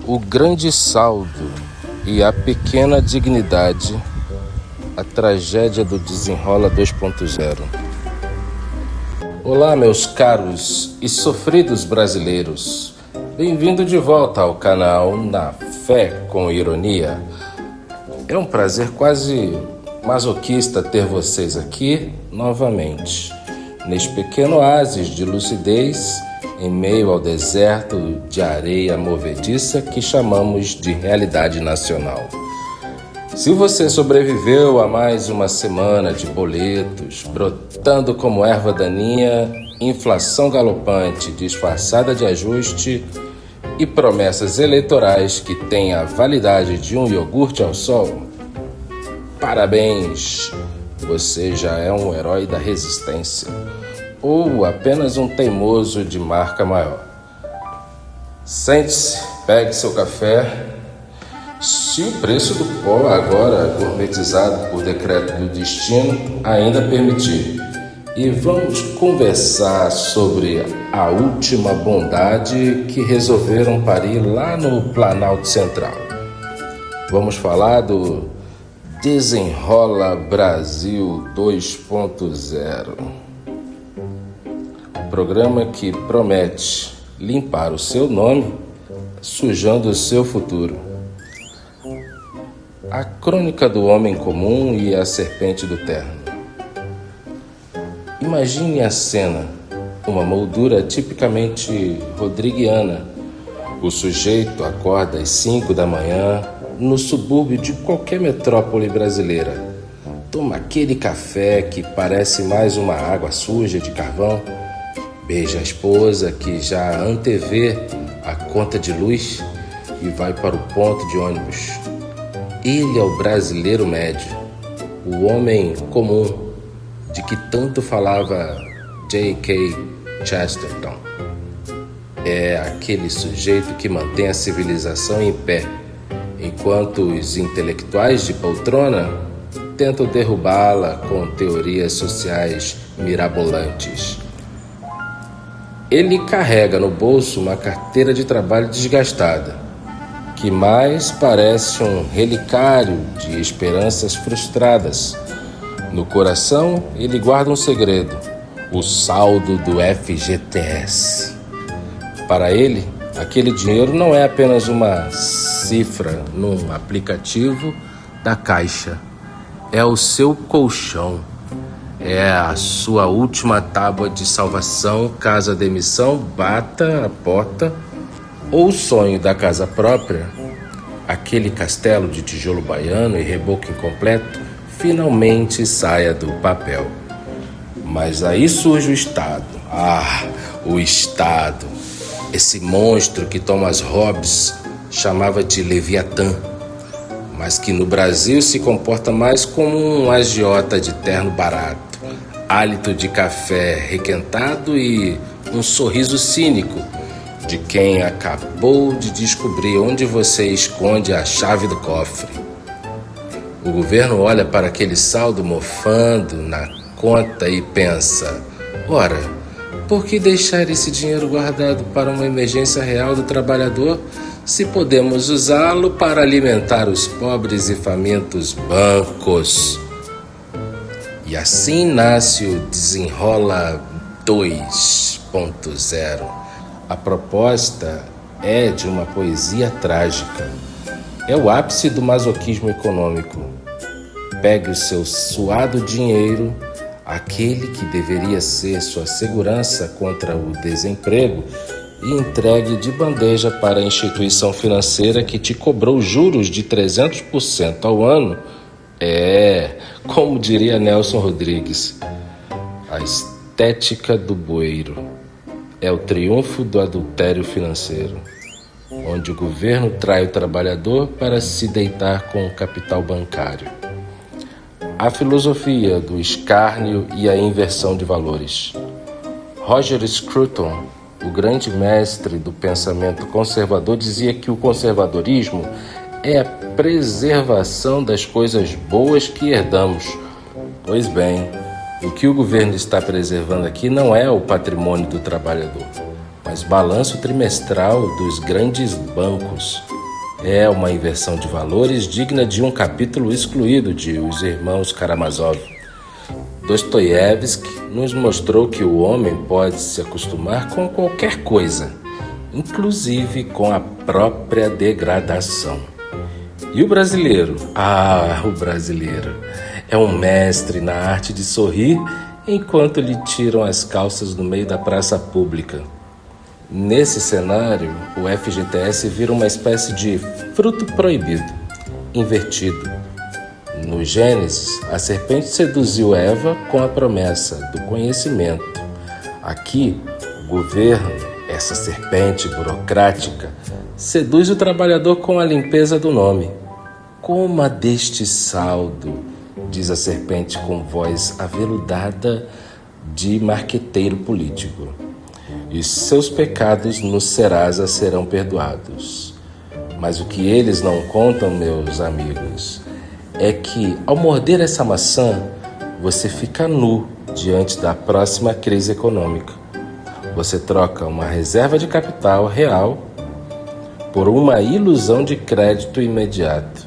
O grande saldo e a pequena dignidade, a tragédia do Desenrola 2.0. Olá, meus caros e sofridos brasileiros. Bem-vindo de volta ao canal Na Fé com Ironia. É um prazer quase masoquista ter vocês aqui novamente, neste pequeno oásis de lucidez em meio ao deserto de areia movediça que chamamos de realidade nacional. Se você sobreviveu a mais uma semana de boletos, brotando como erva daninha, inflação galopante disfarçada de ajuste e promessas eleitorais que têm a validade de um iogurte ao sol, parabéns! Você já é um herói da resistência. Ou apenas um teimoso de marca maior. Sente-se, pegue seu café. Se o preço do pó, agora gourmetizado por decreto do destino, ainda permitir. E vamos conversar sobre a última bondade que resolveram parir lá no Planalto Central. Vamos falar do Desenrola Brasil 2.0. Programa que promete limpar o seu nome, sujando o seu futuro. A crônica do homem comum e a serpente do terno. Imagine a cena, uma moldura tipicamente rodriguiana. O sujeito acorda às 5 da manhã no subúrbio de qualquer metrópole brasileira. Toma aquele café que parece mais uma água suja de carvão. Beija a esposa que já antevê a conta de luz e vai para o ponto de ônibus. Ele é o brasileiro médio, o homem comum de que tanto falava J.K. Chesterton. É aquele sujeito que mantém a civilização em pé, enquanto os intelectuais de poltrona tentam derrubá-la com teorias sociais mirabolantes. Ele carrega no bolso uma carteira de trabalho desgastada, que mais parece um relicário de esperanças frustradas. No coração, ele guarda um segredo, o saldo do FGTS. Para ele, aquele dinheiro não é apenas uma cifra num aplicativo da Caixa. É o seu colchão. É a sua última tábua de salvação caso a demissão bata a porta ou o sonho da casa própria, aquele castelo de tijolo baiano e reboco incompleto, finalmente saia do papel. Mas aí surge o Estado. O Estado. Esse monstro que Thomas Hobbes chamava de Leviatã, mas que no Brasil se comporta mais como um agiota de terno barato, hálito de café requentado e um sorriso cínico de quem acabou de descobrir onde você esconde a chave do cofre. O governo olha para aquele saldo mofando na conta e pensa: ora, por que deixar esse dinheiro guardado para uma emergência real do trabalhador se podemos usá-lo para alimentar os pobres e famintos bancos? E assim nasce o Desenrola 2.0. A proposta é de uma poesia trágica. É o ápice do masoquismo econômico. Pegue o seu suado dinheiro, aquele que deveria ser sua segurança contra o desemprego, e entregue de bandeja para a instituição financeira que te cobrou juros de 300% ao ano. Como diria Nelson Rodrigues, a estética do bueiro é o triunfo do adultério financeiro, onde o governo trai o trabalhador para se deitar com o capital bancário. A filosofia do escárnio e a inversão de valores. Roger Scruton, o grande mestre do pensamento conservador, dizia que o conservadorismo é a preservação das coisas boas que herdamos. Pois bem, o que o governo está preservando aqui não é o patrimônio do trabalhador, mas balanço trimestral dos grandes bancos. É uma inversão de valores digna de um capítulo excluído de Os Irmãos Karamazov. Dostoiévski nos mostrou que o homem pode se acostumar com qualquer coisa, inclusive com a própria degradação. E o brasileiro? O brasileiro é um mestre na arte de sorrir enquanto lhe tiram as calças no meio da praça pública. Nesse cenário, o FGTS vira uma espécie de fruto proibido, invertido. No Gênesis, a serpente seduziu Eva com a promessa do conhecimento. Aqui, o governo, essa serpente burocrática, seduz o trabalhador com a limpeza do nome. Coma deste saldo, diz a serpente com voz aveludada de marqueteiro político. E seus pecados no Serasa serão perdoados. Mas o que eles não contam, meus amigos, é que ao morder essa maçã, você fica nu diante da próxima crise econômica. Você troca uma reserva de capital real por uma ilusão de crédito imediato.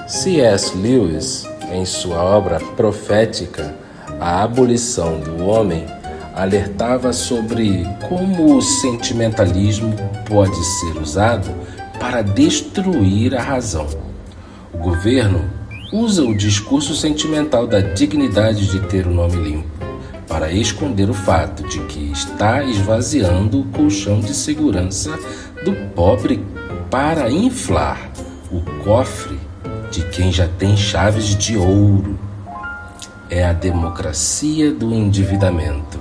C.S. Lewis, em sua obra profética, A Abolição do Homem, alertava sobre como o sentimentalismo pode ser usado para destruir a razão. O governo usa o discurso sentimental da dignidade de ter o nome limpo para esconder o fato de que está esvaziando o colchão de segurança do pobre para inflar o cofre de quem já tem chaves de ouro. É a democracia do endividamento.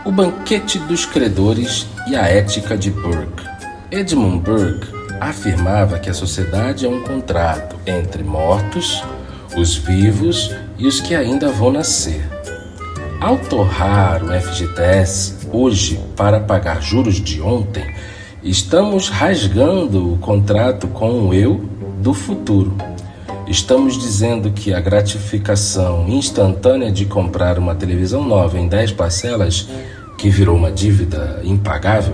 O banquete dos credores e a ética de Burke. Edmund Burke afirmava que a sociedade é um contrato entre mortos, os vivos e os que ainda vão nascer. Ao torrar o FGTS hoje para pagar juros de ontem, estamos rasgando o contrato com o eu do futuro. Estamos dizendo que a gratificação instantânea de comprar uma televisão nova em 10 parcelas, que virou uma dívida impagável,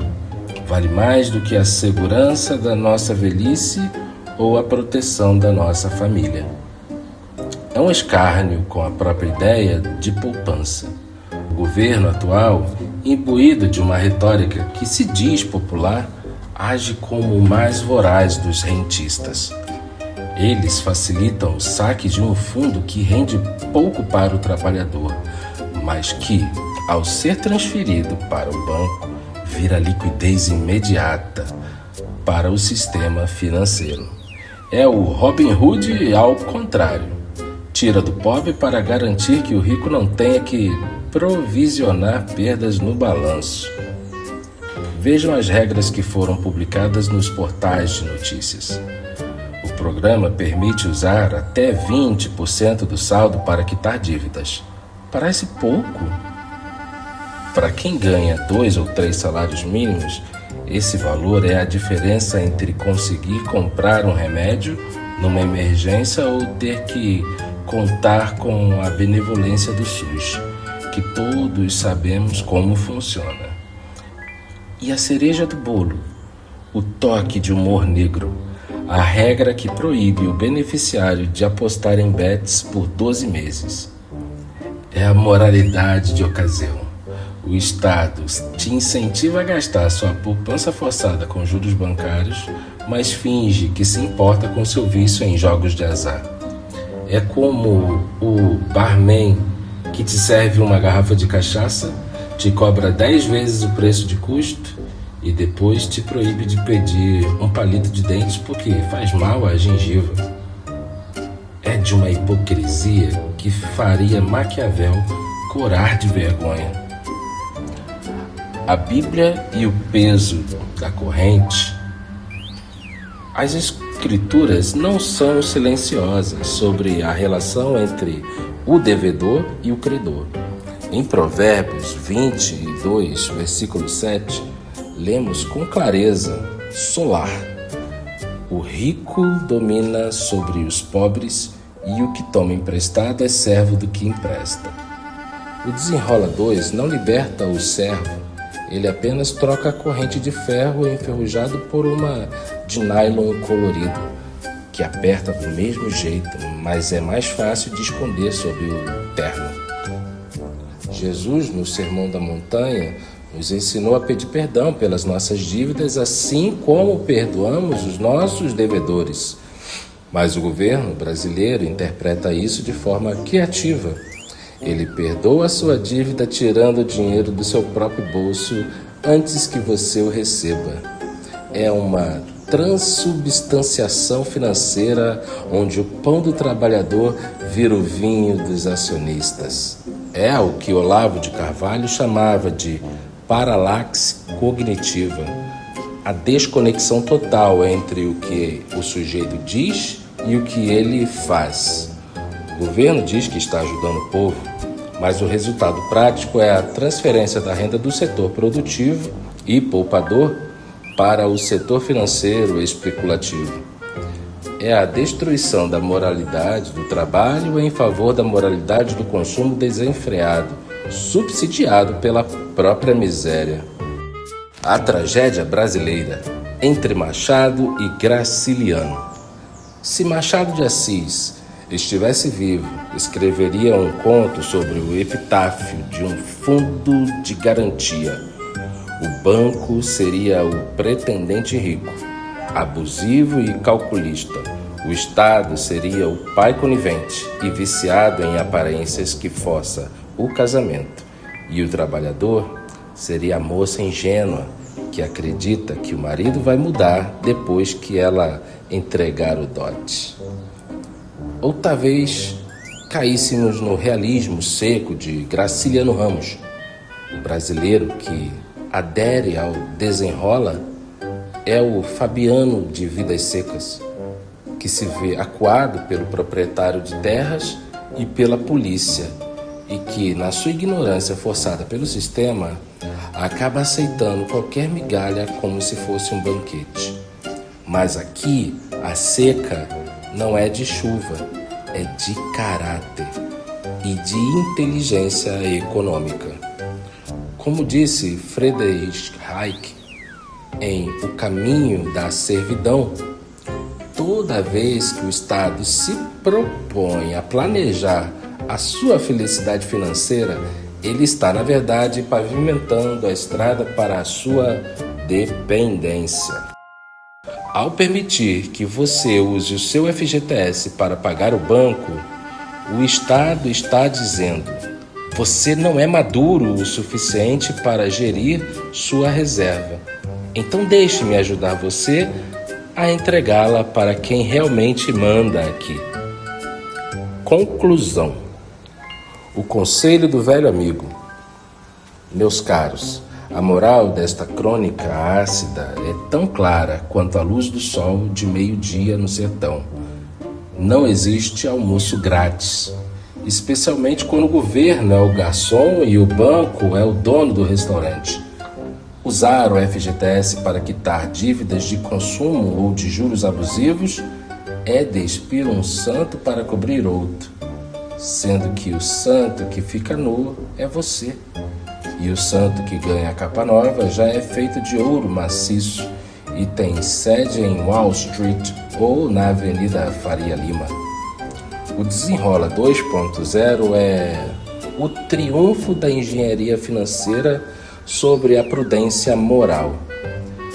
vale mais do que a segurança da nossa velhice ou a proteção da nossa família. É um escárnio com a própria ideia de poupança. O governo atual, imbuído de uma retórica que se diz popular, age como o mais voraz dos rentistas. Eles facilitam o saque de um fundo que rende pouco para o trabalhador, mas que, ao ser transferido para o banco, vira liquidez imediata para o sistema financeiro. É o Robin Hood ao contrário. Tira do pobre para garantir que o rico não tenha que provisionar perdas no balanço. Vejam as regras que foram publicadas nos portais de notícias. O programa permite usar até 20% do saldo para quitar dívidas. Parece pouco. Para quem ganha 2 ou 3 salários mínimos, esse valor é a diferença entre conseguir comprar um remédio numa emergência ou ter que contar com a benevolência do SUS, que todos sabemos como funciona. E a cereja do bolo, o toque de humor negro, a regra que proíbe o beneficiário de apostar em bets por 12 meses. É a moralidade de ocasião. O Estado te incentiva a gastar sua poupança forçada com juros bancários, mas finge que se importa com seu vício em jogos de azar. É como o barman que te serve uma garrafa de cachaça, te cobra 10 vezes o preço de custo e depois te proíbe de pedir um palito de dentes porque faz mal à gengiva. É de uma hipocrisia que faria Maquiavel corar de vergonha. A Bíblia e o peso da corrente. As Escrituras não são silenciosas sobre a relação entre o devedor e o credor. Em Provérbios 22, versículo 7, lemos com clareza, solar: o rico domina sobre os pobres e o que toma emprestado é servo do que empresta. O Desenrola 2 não liberta o servo, Ele apenas troca a corrente de ferro enferrujado por uma de nylon colorido, que aperta do mesmo jeito, mas é mais fácil de esconder sob o terno. Jesus, no Sermão da Montanha, nos ensinou a pedir perdão pelas nossas dívidas, assim como perdoamos os nossos devedores. Mas o governo brasileiro interpreta isso de forma criativa. Ele perdoa a sua dívida tirando o dinheiro do seu próprio bolso antes que você o receba. É uma transubstanciação financeira onde o pão do trabalhador vira o vinho dos acionistas. É o que Olavo de Carvalho chamava de paralaxe cognitiva, a desconexão total entre o que o sujeito diz e o que ele faz. O governo diz que está ajudando o povo, mas o resultado prático é a transferência da renda do setor produtivo e poupador para o setor financeiro e especulativo. É a destruição da moralidade do trabalho em favor da moralidade do consumo desenfreado, subsidiado pela própria miséria. A tragédia brasileira entre Machado e Graciliano. Se Machado de Assis estivesse vivo, escreveria um conto sobre o epitáfio de um fundo de garantia. O banco seria o pretendente rico, abusivo e calculista. O Estado seria o pai conivente e viciado em aparências que força o casamento. E o trabalhador seria a moça ingênua que acredita que o marido vai mudar depois que ela entregar o dote. Ou talvez caíssemos no realismo seco de Graciliano Ramos, o brasileiro que adere ao desenrola é o Fabiano de Vidas Secas, que se vê acuado pelo proprietário de terras e pela polícia e que, na sua ignorância forçada pelo sistema, acaba aceitando qualquer migalha como se fosse um banquete. Mas aqui, a seca não é de chuva, é de caráter e de inteligência econômica. Como disse Friedrich Hayek em O Caminho da Servidão, toda vez que o Estado se propõe a planejar a sua felicidade financeira, ele está, na verdade, pavimentando a estrada para a sua dependência. Ao permitir que você use o seu FGTS para pagar o banco, o Estado está dizendo: você não é maduro o suficiente para gerir sua reserva. Então deixe-me ajudar você a entregá-la para quem realmente manda aqui. Conclusão. O conselho do velho amigo. Meus caros, a moral desta crônica ácida é tão clara quanto a luz do sol de meio-dia no sertão. Não existe almoço grátis, especialmente quando o governo é o garçom e o banco é o dono do restaurante. Usar o FGTS para quitar dívidas de consumo ou de juros abusivos é despir um santo para cobrir outro, sendo que o santo que fica nu é você. E o santo que ganha a capa nova já é feito de ouro maciço e tem sede em Wall Street ou na Avenida Faria Lima. O Desenrola 2.0 é o triunfo da engenharia financeira sobre a prudência moral.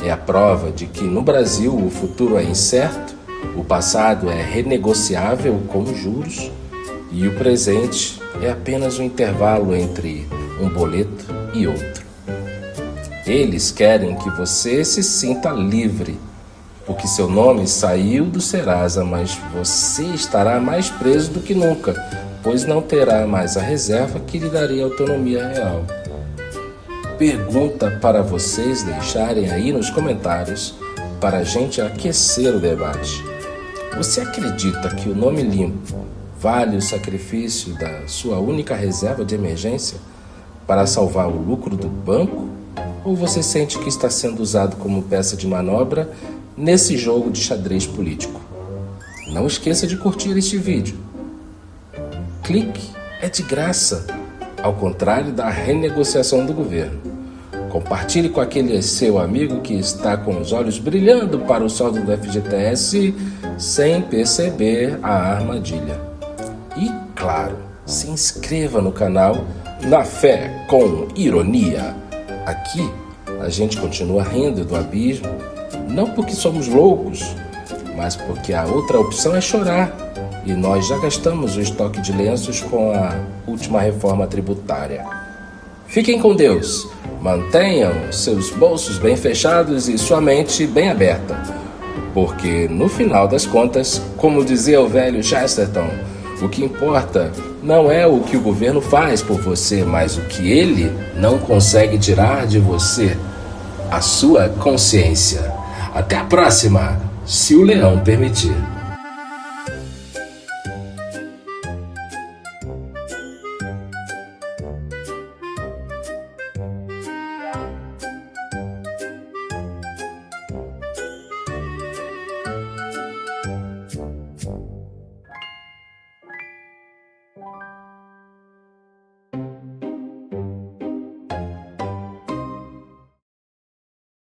É a prova de que no Brasil o futuro é incerto, o passado é renegociável com juros e o presente é apenas um intervalo entre um boleto e outro. Eles querem que você se sinta livre, porque seu nome saiu do Serasa, mas você estará mais preso do que nunca, pois não terá mais a reserva que lhe daria autonomia real. Pergunta para vocês deixarem aí nos comentários para a gente aquecer o debate. Você acredita que o nome limpo vale o sacrifício da sua única reserva de emergência para salvar o lucro do banco? Ou você sente que está sendo usado como peça de manobra nesse jogo de xadrez político? Não esqueça de curtir este vídeo. Clique, é de graça, ao contrário da renegociação do governo. Compartilhe com aquele seu amigo que está com os olhos brilhando para o saldo do FGTS sem perceber a armadilha. E, claro, se inscreva no canal Na Fé com Ironia. Aqui a gente continua rindo do abismo, não porque somos loucos, mas porque a outra opção é chorar. E nós já gastamos o estoque de lenços com a última reforma tributária. Fiquem com Deus. Mantenham seus bolsos bem fechados e sua mente bem aberta. Porque, no final das contas, como dizia o velho Chesterton, o que importa não é o que o governo faz por você, mas o que ele não consegue tirar de você, a sua consciência. Até a próxima, se o leão permitir.